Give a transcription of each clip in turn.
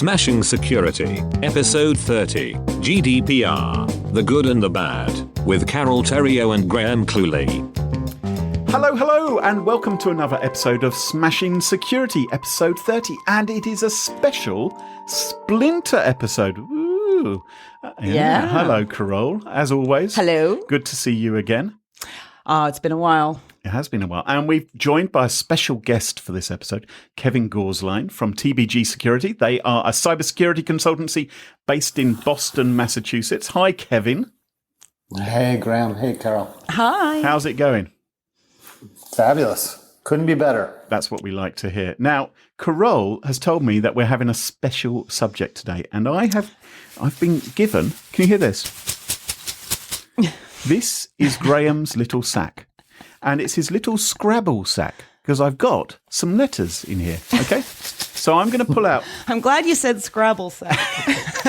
Smashing Security, Episode 30, GDPR, The Good and the Bad, with Carole, Theriault and Cluley. Hello, and welcome to another episode of Smashing Security, Episode 30, and it is a special Splinter episode. Ooh. Yeah. Hello, Carole, as always. Hello. Good to see you again. It's been a while. It has been a while. And we've joined by a special guest for this episode, Kevin Gorsline from TBG Security. They are a cybersecurity consultancy based in Boston, Massachusetts. Hi, Kevin. Hey, Graham. Hey, Carole. Hi. How's it going? Fabulous. Couldn't be better. That's what we like to hear. Now, Carole has told me that we're having a special subject today, and I've been given, can you hear this? This is Graham's little sack, and it's his little Scrabble sack, because I've got some letters in here, okay? So I'm going to pull out... I'm glad you said Scrabble sack.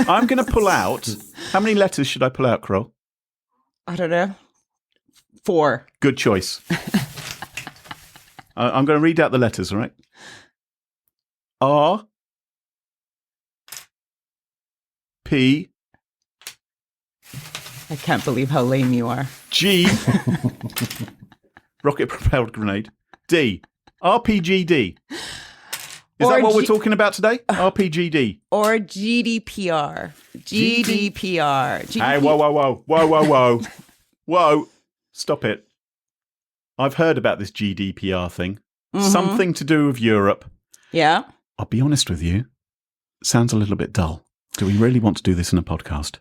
I'm going to pull out... How many letters should I pull out, Carole? I don't know. 4. Good choice. I'm going to read out the letters, all right? R, P, I can't believe how lame you are. G, rocket propelled grenade, D, RPGD. Is Or that what we're talking about today? RPGD. Or GDPR. GDPR. Hey, whoa. Whoa. Stop it. I've heard about this GDPR thing. Mm-hmm. Something to do with Europe. Yeah. I'll be honest with you. Sounds a little bit dull. Do we really want to do this in a podcast?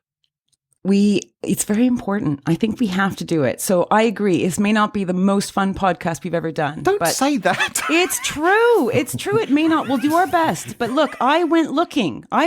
It's very important. I think we have to do it. So I agree. This may not be the most fun podcast we've ever done. Don't say that. It's true. It's true. It may not. We'll do our best. But look, I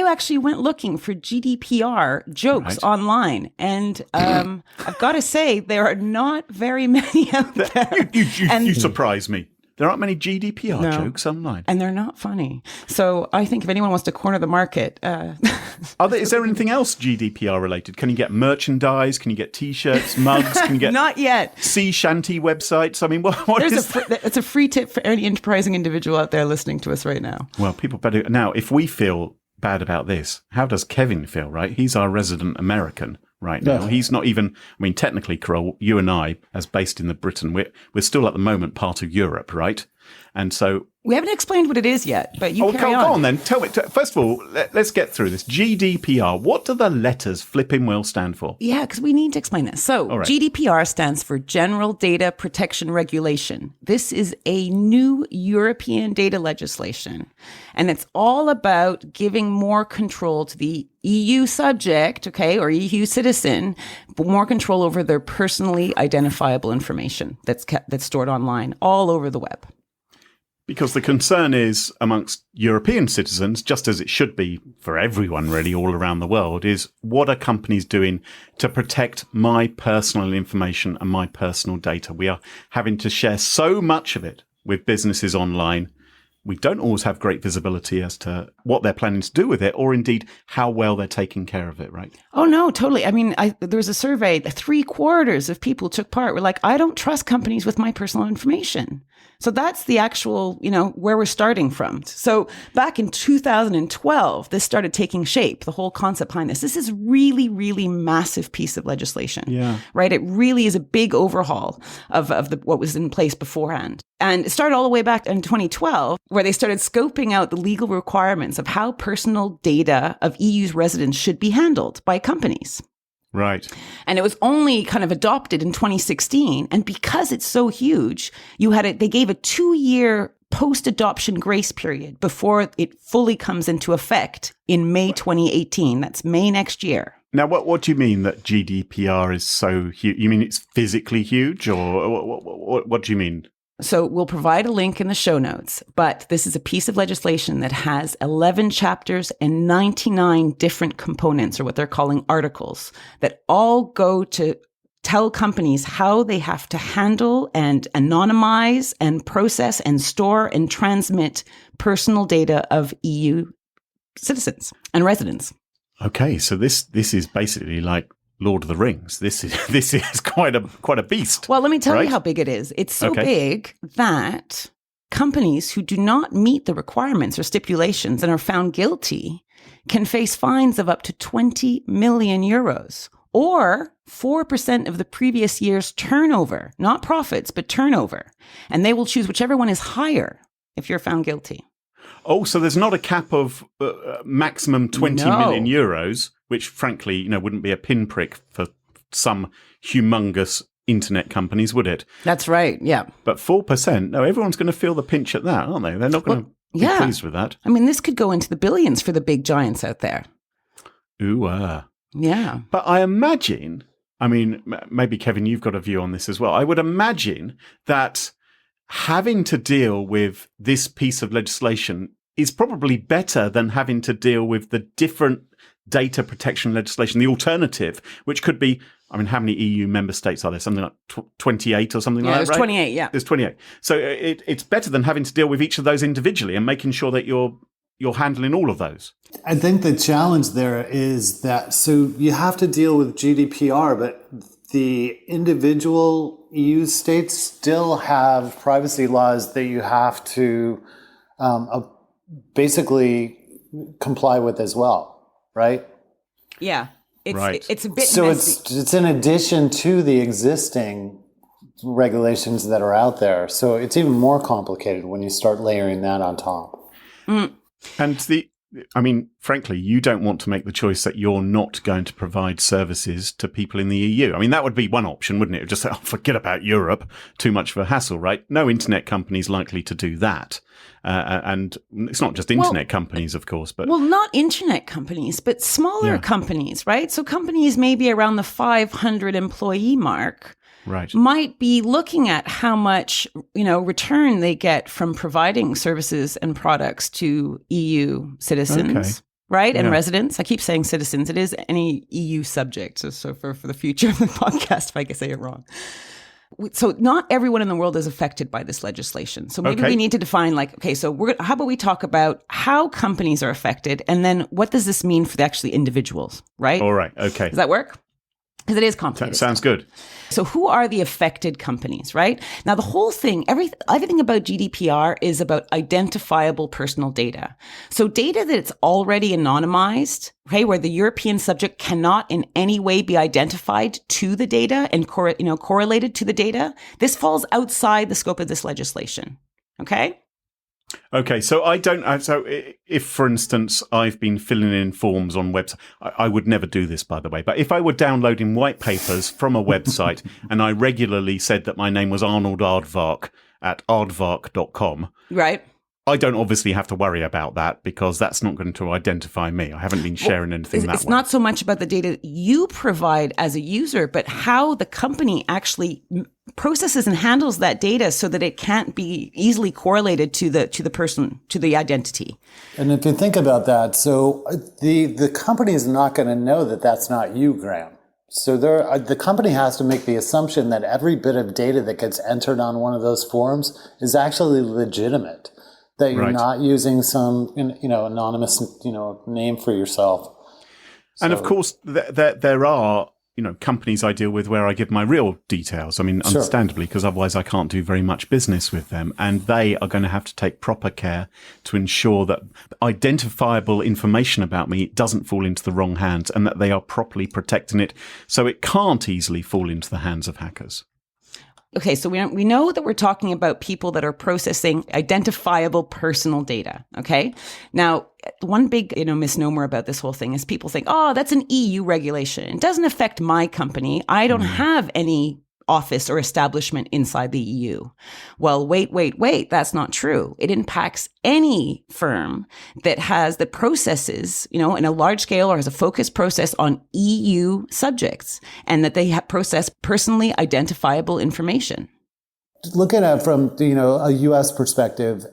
actually went looking for GDPR jokes online. And I've got to say, there are not very many out there. You surprise me. There aren't many GDPR jokes online. And they're not funny. So I think if anyone wants to corner the market... Is there anything else GDPR related? Can you get merchandise? Can you get T-shirts, mugs? Can you get not yet sea shanty websites? I mean, what it's a free tip for any enterprising individual out there listening to us right now. Well, people better now. If we feel bad about this, how does Kevin feel? Right, he's our resident American right now. Yeah. He's not even. I mean, technically, Carole, you and I, as based in Britain, we're still at the moment part of Europe, right? And so we haven't explained what it is yet, but you carry on. Go on then. Tell me. First of all, let's get through this. GDPR. What do the letters flipping well stand for? Yeah, because we need to explain this. So right. GDPR stands for General Data Protection Regulation. This is a new European data legislation, and it's all about giving more control to the EU subject, okay, or EU citizen, but more control over their personally identifiable information that's stored online all over the web. Because the concern is amongst European citizens, just as it should be for everyone really all around the world, is what are companies doing to protect my personal information and my personal data? We are having to share so much of it with businesses online. We don't always have great visibility as to what they're planning to do with it, or indeed how well they're taking care of it, right? Oh, no, totally. I mean, there was a survey, 3/4 of people took part were like, I don't trust companies with my personal information. So that's the actual, where we're starting from. So back in 2012, this started taking shape, the whole concept behind this. This is really, really massive piece of legislation, right? It really is a big overhaul of what was in place beforehand. And it started all the way back in 2012, where they started scoping out the legal requirements of how personal data of EU's residents should be handled by companies. Right. And it was only kind of adopted in 2016. And because it's so huge, they gave a 2-year post-adoption grace period before it fully comes into effect in May 2018. That's May next year. Now, what do you mean that GDPR is so huge? You mean it's physically huge, or what do you mean? So we'll provide a link in the show notes, but this is a piece of legislation that has 11 chapters and 99 different components, or what they're calling articles, that all go to tell companies how they have to handle and anonymize and process and store and transmit personal data of EU citizens and residents. Okay, so this is basically like Lord of the Rings. This is quite a beast. Well, let me tell you how big it is. It's so big that companies who do not meet the requirements or stipulations and are found guilty can face fines of up to 20 million euros or 4% of the previous year's turnover, not profits, but turnover. And they will choose whichever one is higher if you're found guilty. Oh, so there's not a cap of maximum 20 million euros, which frankly, wouldn't be a pinprick for some humongous internet companies, would it? That's right. Yeah. But 4%, no, everyone's going to feel the pinch at that, aren't they? They're not going to be pleased with that. I mean, this could go into the billions for the big giants out there. Ooh, yeah. But I imagine, maybe Kevin, you've got a view on this as well. I would imagine that having to deal with this piece of legislation is probably better than having to deal with the different data protection legislation, the alternative, which could be, how many EU member states are there? Something like 28 or something like that, right? There's 28, yeah. There's 28. So it's better than having to deal with each of those individually and making sure that you're handling all of those. I think the challenge there is that, so you have to deal with GDPR, but the individual EU states still have privacy laws that you have to basically comply with as well, right? Yeah. It's a bit so messy. It's in addition to the existing regulations that are out there. So it's even more complicated when you start layering that on top. And frankly, you don't want to make the choice that you're not going to provide services to people in the EU. That would be one option, wouldn't it? Just say, forget about Europe. Too much of a hassle, right? No internet company is likely to do that. And it's not just internet companies, of course, but... Well, not internet companies, but smaller companies, right? So companies maybe around the 500 employee mark might be looking at how much, return they get from providing services and products to EU citizens. Right? And residents. I keep saying citizens. It is any EU subject. So for the future of the podcast, if I can say it wrong. So not everyone in the world is affected by this legislation. So maybe we need to define how about we talk about how companies are affected and then what does this mean for the actually individuals, right? All right. Okay. Does that work? Because it is complicated. Sounds good. So who are the affected companies, right? Now, the whole thing, everything about GDPR is about identifiable personal data. So data that's already anonymized, where the European subject cannot in any way be identified to the data and correlated to the data, this falls outside the scope of this legislation. Okay? Okay, so if, for instance, I've been filling in forms on websites, I would never do this, by the way, but if I were downloading white papers from a website and I regularly said that my name was Arnold Aardvark at aardvark.com, right? I don't obviously have to worry about that because that's not going to identify me. I haven't been sharing anything that way. It's not so much about the data you provide as a user, but how the company actually processes and handles that data so that it can't be easily correlated to the person, to the identity. And if you think about that, so the company is not going to know that that's not you, Graham. So the company has to make the assumption that every bit of data that gets entered on one of those forms is actually legitimate. That you're not using some, anonymous, name for yourself. And of course, there are, companies I deal with where I give my real details. Understandably, because otherwise I can't do very much business with them. And they are going to have to take proper care to ensure that identifiable information about me doesn't fall into the wrong hands and that they are properly protecting it so it can't easily fall into the hands of hackers. Okay, so we know that we're talking about people that are processing identifiable personal data, okay? Now, one big misnomer about this whole thing is people think, oh, that's an EU regulation. It doesn't affect my company. I don't have any office or establishment inside the EU. Well, wait, that's not true. It impacts any firm that processes, in a large scale or has a focused process on EU subjects and that they process personally identifiable information. Looking at it from, a U.S. perspective,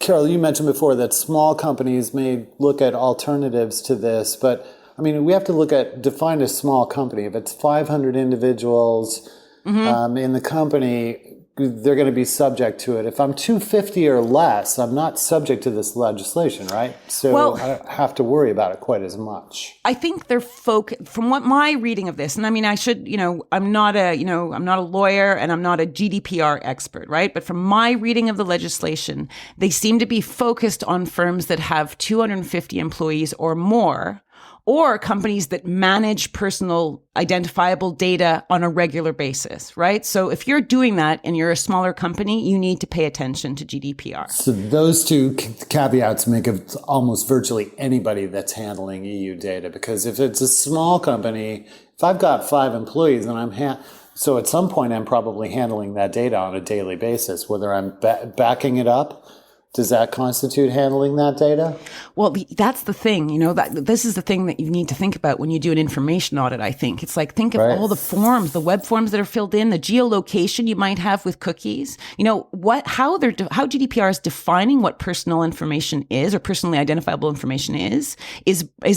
Carole, you mentioned before that small companies may look at alternatives to this, but we have to define a small company. If it's 500 individuals in the company, they're going to be subject to it. If I'm 250 or less, I'm not subject to this legislation, right? So I don't have to worry about it quite as much. I think they're from what my reading of this, and I mean, I should, I'm not a lawyer and I'm not a GDPR expert, right? But from my reading of the legislation, they seem to be focused on firms that have 250 employees or more, or companies that manage personal identifiable data on a regular basis, right? So if you're doing that and you're a smaller company, you need to pay attention to GDPR. So those two caveats make it almost virtually anybody that's handling EU data, because if it's a small company, if I've got 5 employees and so at some point I'm probably handling that data on a daily basis, whether I'm backing it up. Does that constitute handling that data? Well, that's the thing, that this is the thing that you need to think about when you do an information audit, I think. It's like, think of all the forms, the web forms that are filled in, the geolocation you might have with cookies, how GDPR is defining what personal information is, or personally identifiable information is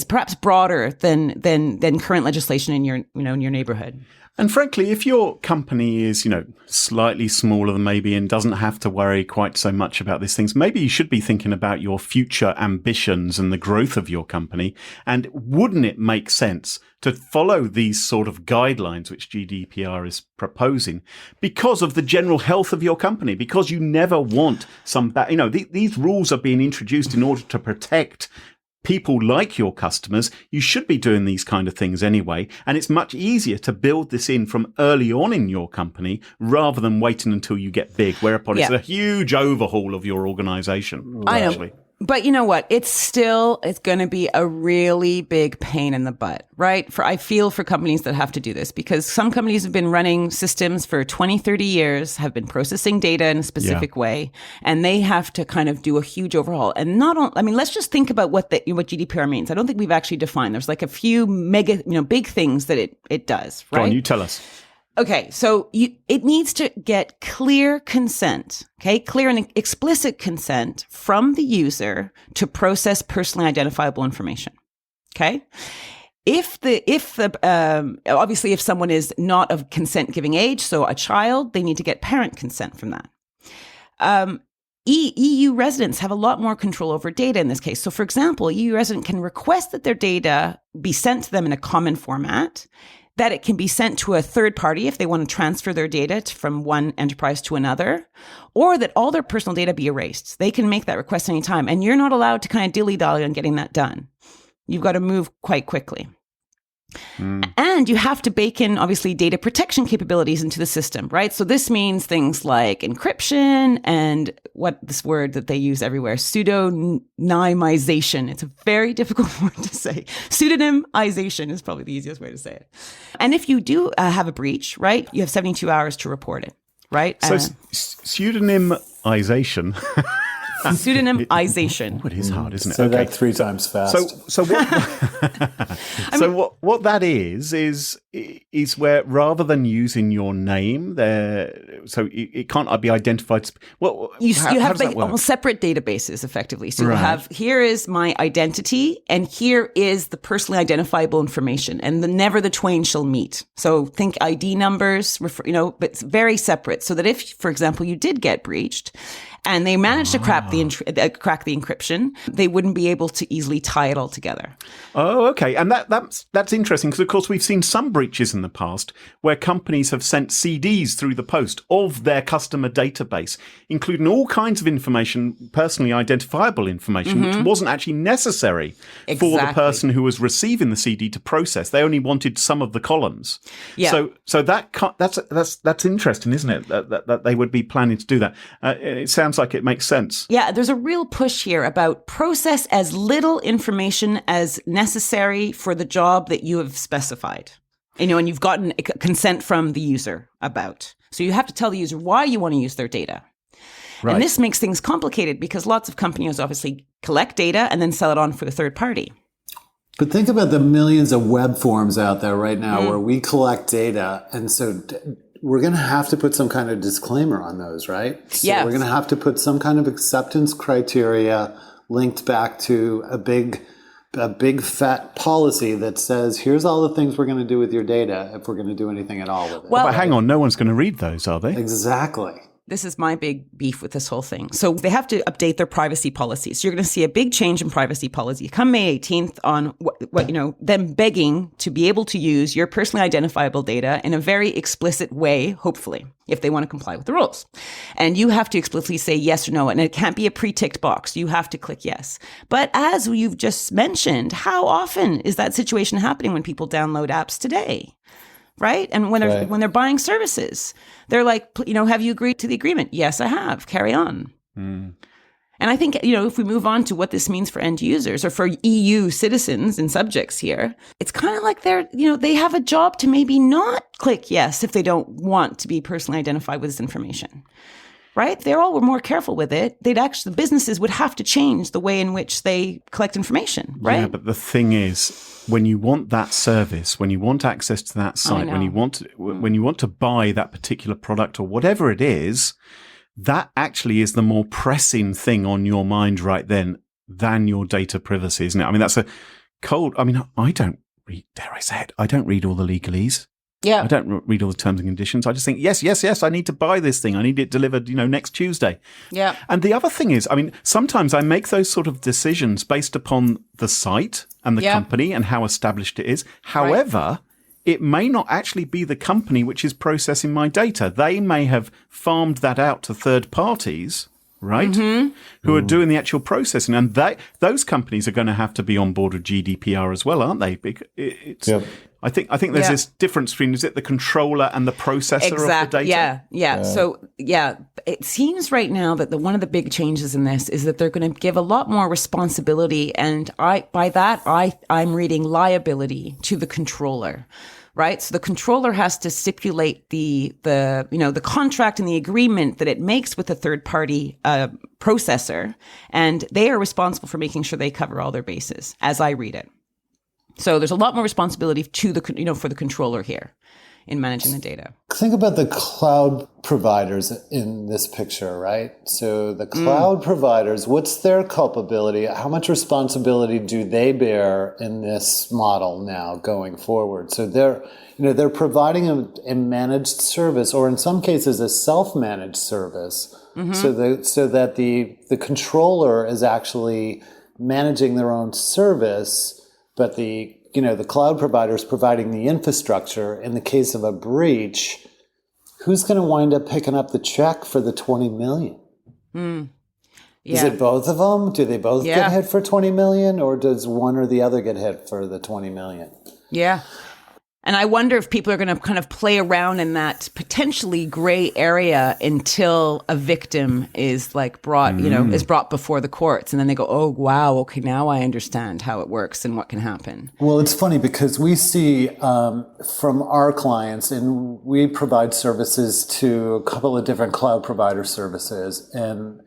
perhaps broader than current legislation in your neighborhood. And frankly, if your company is, slightly smaller than maybe and doesn't have to worry quite so much about these things, maybe you should be thinking about your future ambitions and the growth of your company. And wouldn't it make sense to follow these sort of guidelines which GDPR is proposing because of the general health of your company? Because you never want these rules are being introduced in order to protect people like your customers. You should be doing these kind of things anyway. And it's much easier to build this in from early on in your company rather than waiting until you get big, whereupon it's a huge overhaul of your organization. I know. But you know what? It's going to be a really big pain in the butt, right? I feel for companies that have to do this, because some companies have been running systems for 20, 30 years, have been processing data in a specific way, and they have to kind of do a huge overhaul. And let's just think about what GDPR means. I don't think we've actually defined. There's like a few mega, big things that it does, right? Go on, you tell us. Okay, so it needs to get clear consent, clear and explicit consent from the user to process personally identifiable information. Okay, obviously if someone is not of consent-giving age, so a child, they need to get parent consent from that. EU residents have a lot more control over data in this case. So, for example, a EU resident can request that their data be sent to them in a common format, that it can be sent to a third party if they want to transfer their data from one enterprise to another, or that all their personal data be erased. They can make that request anytime, and you're not allowed to kind of dilly-dally on getting that done. You've got to move quite quickly. And you have to bake in, obviously, data protection capabilities into the system, right? So this means things like encryption and what this word that they use everywhere, pseudonymization. It's a very difficult word to say. Pseudonymization is probably the easiest way to say it. And if you do have a breach, right, you have 72 hours to report it, right? So pseudonymization... Pseudonymization. It is hard, isn't it? So that 3 times fast. What that is where rather than using your name there, so it can't be identified. You have like almost separate databases effectively. So you have, here is my identity and here is the personally identifiable information, and never the twain shall meet. So think ID numbers, but it's very separate, so that if, for example, you did get breached and they managed to crack the encryption, they wouldn't be able to easily tie it all together. Oh, okay. And that's interesting, because, of course, we've seen some breaches in the past where companies have sent CDs through the post of their customer database, including all kinds of information, personally identifiable information, which wasn't actually necessary for the person who was receiving the CD to process. They only wanted some of the columns. Yeah. So that's interesting, isn't it? That they would be planning to do that. It sounds like it makes sense. Yeah, there's a real push here about process as little information as necessary for the job that you have specified. And you've gotten consent from the user about. So you have to tell the user why you want to use their data. Right. And this makes things complicated because lots of companies obviously collect data and then sell it on for the third party. But think about the millions of web forms out there right now where we collect data, and so we're going to have to put some kind of disclaimer on those, right? So we're going to have to put some kind of acceptance criteria linked back to a big a big fat policy that says, here's all the things we're going to do with your data if we're going to do anything at all with it. Well, but hang on, no one's going to read those, are they? Exactly. This is my big beef with this whole thing. So they have to update their privacy policies. You're going to see a big change in privacy policy come May 18th on what them begging to be able to use your personally identifiable data in a very explicit way, hopefully, if they want to comply with the rules. And you have to explicitly say yes or no, and it can't be a pre-ticked box. You have to click yes. But as you've just mentioned, how often is that situation happening when people download apps today? Right? And when they're buying services, they're like, have you agreed to the agreement? Yes, I have. Carry on. And I think, if we move on to what this means for end users or for EU citizens and subjects here, it's kind of like they have a job to maybe not click yes if they don't want to be personally identified with this information. Right? They all were more careful with it. The businesses would have to change the way in which they collect information, right? Yeah, but the thing is, when you want that service, when you want access to that site, when you want to buy that particular product or whatever it is, that actually is the more pressing thing on your mind right then than your data privacy, isn't it? I mean, that's I don't read, dare I say it, I don't read all the legalese. Yeah. I don't read all the terms and conditions. I just think, yes, I need to buy this thing. I need it delivered, next Tuesday. Yeah. And the other thing is, sometimes I make those sort of decisions based upon the site and the company and how established it is. However, it may not actually be the company which is processing my data. They may have farmed that out to third parties, right? Mm-hmm. Who are doing the actual processing. And those companies are going to have to be on board with GDPR as well, aren't they? I think there's this difference between, is it the controller and the processor of the data? Yeah. So, it seems right now that one of the big changes in this is that they're going to give a lot more responsibility. And I'm reading liability to the controller. Right. So the controller has to stipulate the contract and the agreement that it makes with a third party processor. And they are responsible for making sure they cover all their bases, as I read it. So there's a lot more responsibility to for the controller here in managing the data. Think about the cloud providers in this picture, right? So the cloud providers, what's their culpability? How much responsibility do they bear in this model now going forward? So they're providing a managed service, or in some cases a self-managed service, so that the controller is actually managing their own service. But the cloud provider is providing the infrastructure. In the case of a breach, who's going to wind up picking up the check for the $20 million? Is it both of them? Do they both get hit for $20 million, or does one or the other get hit for the $20 million? Yeah. And I wonder if people are going to kind of play around in that potentially gray area until a victim is brought before the courts. And then they go, oh, wow, okay, now I understand how it works and what can happen. Well, it's funny because we see from our clients, and we provide services to a couple of different cloud provider services, and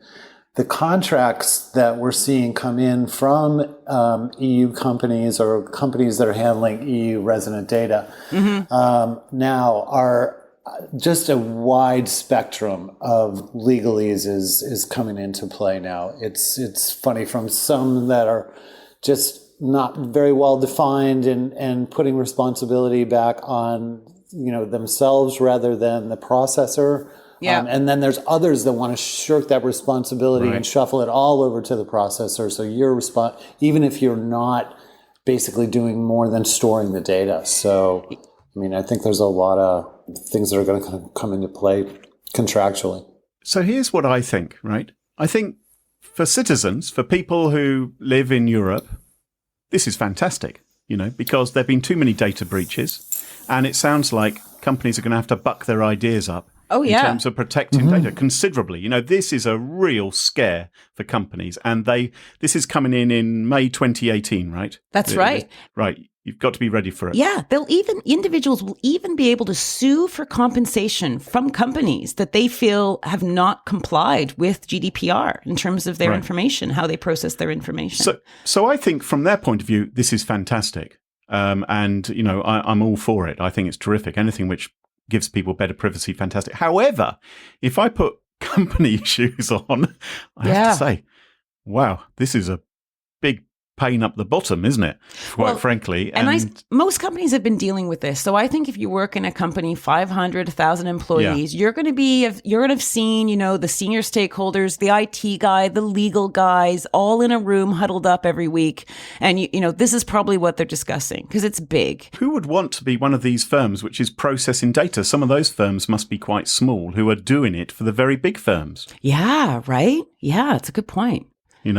the contracts that we're seeing come in from EU companies or companies that are handling EU resident data now are just a wide spectrum of legalese is coming into play now. It's funny, from some that are just not very well defined and putting responsibility back on themselves rather than the processor. Yeah. And then there's others that want to shirk that responsibility and shuffle it all over to the processor. So you're even if you're not basically doing more than storing the data. So, I think there's a lot of things that are going to come into play contractually. So here's what I think, right? I think for citizens, for people who live in Europe, this is fantastic, because there have been too many data breaches. And it sounds like companies are going to have to buck their ideas up. Oh, yeah. In terms of protecting data considerably. This is a real scare for companies. And this is coming in May 2018, right? That's right. Right. You've got to be ready for it. Yeah. Individuals will even be able to sue for compensation from companies that they feel have not complied with GDPR in terms of their information, how they process their information. So I think from their point of view, this is fantastic. And, I'm all for it. I think it's terrific. Anything which gives people better privacy, fantastic. However, if I put company shoes on, I have to say, wow, this is a big pain up the bottom, isn't it? Quite frankly. And most companies have been dealing with this. So I think if you work in a company, 500, 1,000 employees, you're going to have seen, the senior stakeholders, the IT guy, the legal guys, all in a room huddled up every week. And, this is probably what they're discussing because it's big. Who would want to be one of these firms which is processing data? Some of those firms must be quite small who are doing it for the very big firms. Yeah, right? Yeah, it's a good point. And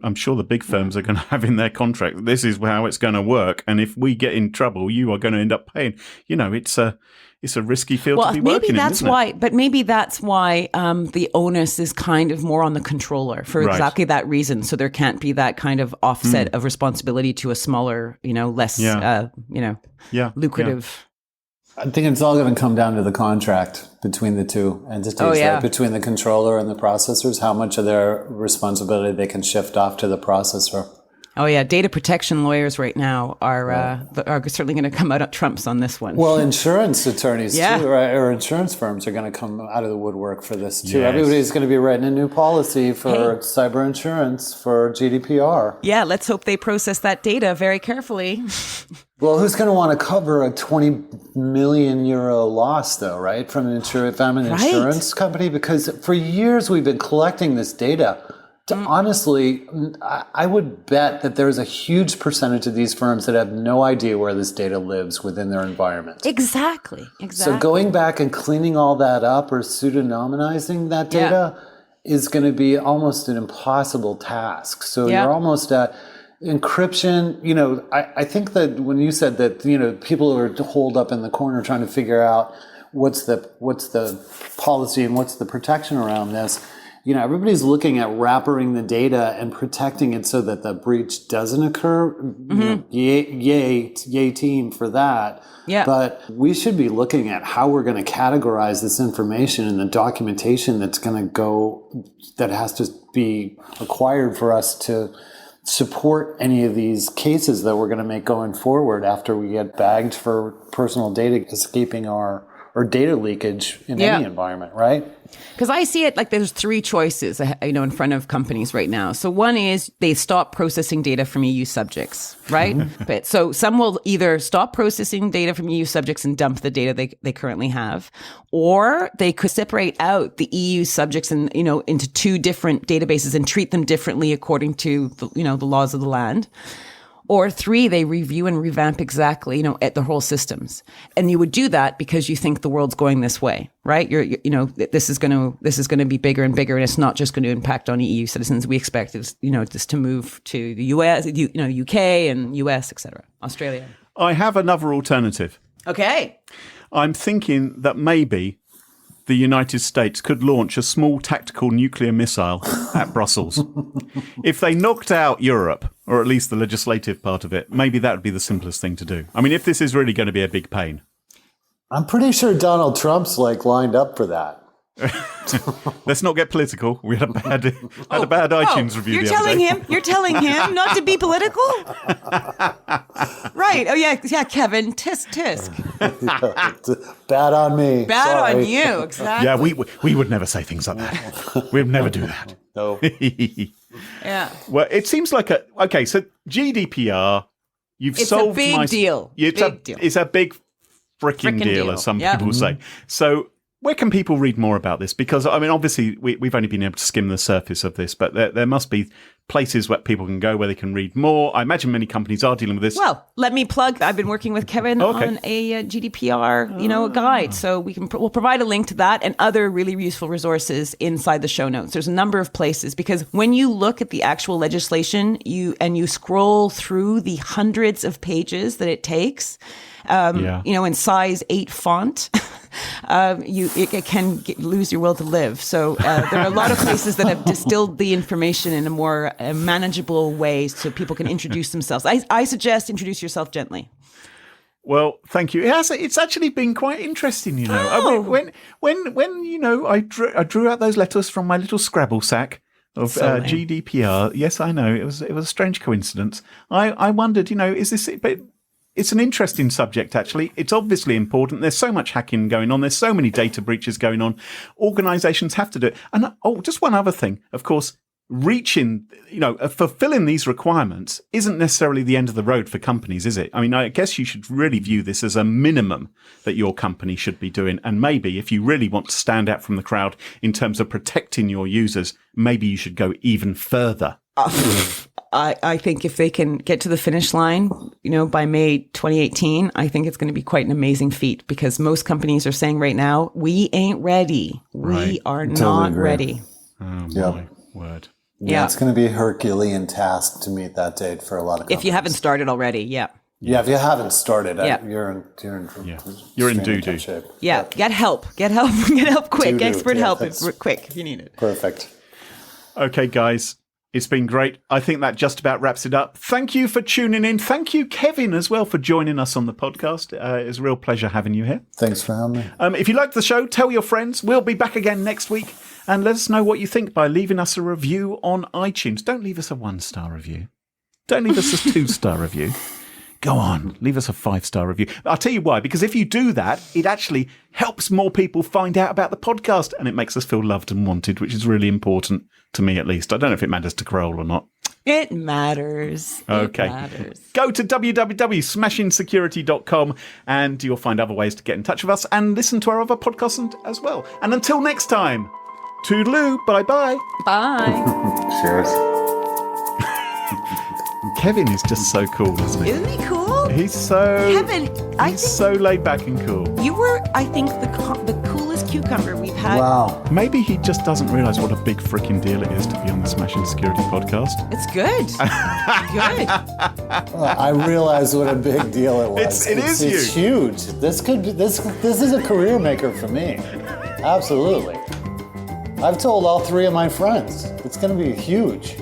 I'm sure the big firms are going to have in their contract, this is how it's going to work. And if we get in trouble, you are going to end up paying. It's a risky field to be working in, isn't it? But maybe that's why the onus is kind of more on the controller for exactly that reason. So there can't be that kind of offset of responsibility to a smaller, less, lucrative. I think it's all going to come down to the contract between the two entities, right? Between the controller and the processors, how much of their responsibility they can shift off to the processor. Oh, yeah. Data protection lawyers right now are certainly going to come out trumps on this one. Well, insurance attorneys too, right? Or insurance firms are going to come out of the woodwork for this too. Yes. Everybody's going to be writing a new policy for cyber insurance for GDPR. Yeah, let's hope they process that data very carefully. Well, who's going to want to cover a 20 million euro loss, though, right? From an if I'm an insurance company? Because for years we've been collecting this data. Honestly, I would bet that there's a huge percentage of these firms that have no idea where this data lives within their environment. Exactly. So going back and cleaning all that up or pseudonymizing that data is going to be almost an impossible task. So you're almost at encryption. I think that when you said that, people are holed up in the corner trying to figure out what's the policy and what's the protection around this. Everybody's looking at wrapping the data and protecting it so that the breach doesn't occur. Yay team for that. Yeah. But we should be looking at how we're going to categorize this information and the documentation that has to be acquired for us to support any of these cases that we're going to make going forward after we get bagged for personal data escaping or data leakage in any environment, right? Because I see it like there's three choices, in front of companies right now. So one is they stop processing data from EU subjects, right? But so some will either stop processing data from EU subjects and dump the data they currently have, or they could separate out the EU subjects and into two different databases and treat them differently according to the laws of the land. Or three, they review and revamp exactly, at the whole systems. And you would do that because you think the world's going this way, right? This is going to be bigger and bigger, and it's not just going to impact on EU citizens. We expect it, just to move to the US, UK and US, etc., Australia. I have another alternative. Okay. I'm thinking that maybe the United States could launch a small tactical nuclear missile at Brussels. If they knocked out Europe, or at least the legislative part of it, maybe that would be the simplest thing to do. I mean, if this is really going to be a big pain. I'm pretty sure Donald Trump's lined up for that. Let's not get political. We had a bad iTunes review the other day. You're telling him not to be political? Right. Oh, yeah, Kevin. Tisk. Bad on me. Bad on you, exactly. Yeah, we would never say things like that. We'd never do that. No. Yeah. Well, it seems like so GDPR, it's a big deal. It's a big frickin' deal, as some people say. So where can people read more about this? Because, I mean, obviously, we've only been able to skim the surface of this, but there must be places where people can go where they can read more. I imagine many companies are dealing with this. Well, let me plug. I've been working with Kevin on a GDPR, guide. So we'll provide a link to that and other really useful resources inside the show notes. There's a number of places because when you look at the actual legislation, you scroll through the hundreds of pages that it takes, in size 8 font. It can lose your will to live. So there are a lot of places that have distilled the information in a more manageable way so people can introduce themselves. I suggest introduce yourself gently. Well, thank you. It's actually been quite interesting, When I drew out those letters from my little Scrabble sack of GDPR. Yes, I know. It was a strange coincidence. I wondered, is this... But it's an interesting subject, actually. It's obviously important. There's so much hacking going on. There's so many data breaches going on. Organizations have to do it. And just one other thing, of course, reaching, fulfilling these requirements isn't necessarily the end of the road for companies, is it? I mean, I guess you should really view this as a minimum that your company should be doing. And maybe if you really want to stand out from the crowd in terms of protecting your users, maybe you should go even further. I think if they can get to the finish line, by May 2018, I think it's going to be quite an amazing feat, because most companies are saying right now, we ain't ready. We are not ready. Oh, my word. Yeah, it's going to be a Herculean task to meet that date for a lot of companies. If you haven't started already, yeah. Yeah, if you haven't started, you're in doo-doo shape. Yeah, get help quick. Doo-doo. Expert Yeah, help that's quick if you need it. Perfect. Okay, guys. It's been great. I think that just about wraps it up. Thank you for tuning in. Thank you, Kevin, as well, for joining us on the podcast. It's a real pleasure having you here. Thanks for having me. If you liked the show, tell your friends. We'll be back again next week. And let us know what you think by leaving us a review on iTunes. Don't leave us a 1-star review. Don't leave us a 2-star review. Go on, leave us a 5-star review. I'll tell you why, because if you do that, it actually helps more people find out about the podcast, and it makes us feel loved and wanted, which is really important to me, at least. I don't know if it matters to Carole or not. It matters. Okay. It matters. Go to www.smashingsecurity.com and you'll find other ways to get in touch with us and listen to our other podcasts as well. And until next time, toodaloo, bye-bye. Bye. Cheers. Kevin is just so cool, isn't he? Isn't he cool? He's so... Kevin, I think so laid back and cool. you were, I think, the coolest cucumber we've had. Wow. Maybe he just doesn't realise what a big freaking deal it is to be on the Smashing Security podcast. It's good. Good. I realized what a big deal it was. It's huge. This is a career maker for me. Absolutely. I've told all 3 of my friends. It's going to be huge.